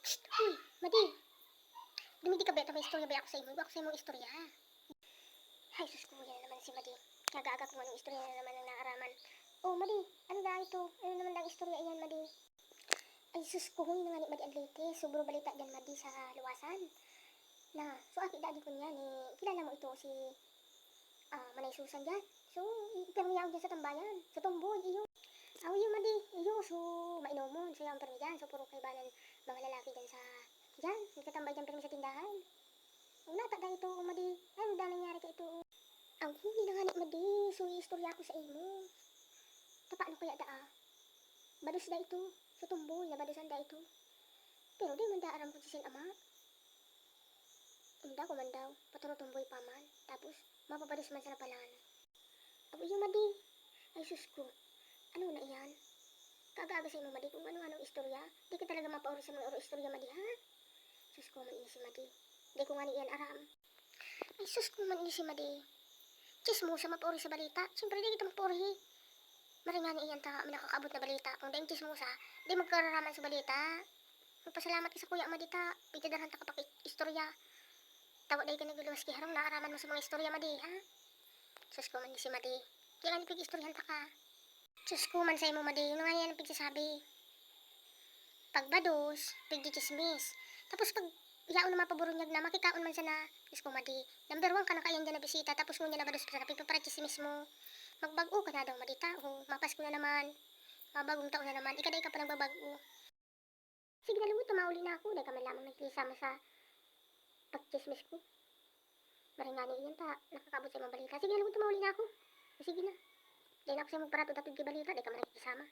Uy, Madi. Dumidi ka ba? May istorya ba ako sa imo? Ako sa imong istorya. Ay, sus ko, yan naman si Madi. Nag-aaga kung anong istorya na naman ang naaraman. Oh, Madi, ano da ito? Ano naman ang istorya iyan, Madi? Ay, sus ko, yun nga ni Madi ang latest. Sobro balita dyan, Madi, sa luwasan. Na, so aki dadi ko niya ni, kilala mo ito si Manay Susan dyan. So, ipermiyaw dyan sa tambayan. Sa tomboy, iyo. Aw, iyo, Madi, iyo. So, mainomon. So, yung permi dyan. So, puro kaibanan mga lalaki dyan sa, dyan. Nagtatambay dyan permi sa tindahan. Ang nata da ito, Madi. Ay, ang dami nangyari ka ito. Ang huli na nga ni Madi. So, istorya ko sa imo. Paano kaya daa? Badus da ito. Sa tomboy, nabadusan da ito. Pero di man da aram ko si ama. Hindi ko man daw. Paturo tomboy pa man. Tapos, mapapadus man sa napalan. Abo yung Madi. Ay, sus ko. Ano na iyan? Kaaga-aga sa imo, Madi, kung ano-anong istorya. Di ka talaga mapauri sa mga istorya, Madi, ha? Sus ko man ini si Madi. Di ko nga ni iyan aram. Ay, sus ko man ini si Madi. Chismosa mapauri sa balita. Siyempre, di kita mapauri. Maringani iyan ta, may nakakaabot na balita. Kung di chismosa, di magkararaman sa balita. Magpasalamat ka sa kuya, Madi, ta. Pitidaran ta kapag istorya. Tawa dahi ka nagluwas kay harong naaraman mo sa mga istorya, Madi, ha? Sus ko man ni si Madi. Kaya nga ni pig-istoryahan ta ka. Sus ko man sa imo, Madi. Yung nga yan ang pigsasabi. Pagbados, pigdichismis. Tapos pag yaon na mapaburunyag na, makikaon man sana. Sus ko, Madi. Number 1 ka na kayan dyan na bisita. Tapos ngunya na bados pa sa pigpaparachismis mo. Magbago ka na daw, Madi, tao. Mapasko na naman. Mabagong taon na naman. Ikaday ka pa nagbabago. Sige na lumot, mauli na ako. Dahil ka man lamang nagkisama sa pagchismis ko. Maringani iyan ta. Nakakabot sa mga balita. Sige na lumot, mauli na ako. Sige na. Dahil ako sa magparato dapit kay balita. Dahil ka man nagkisama.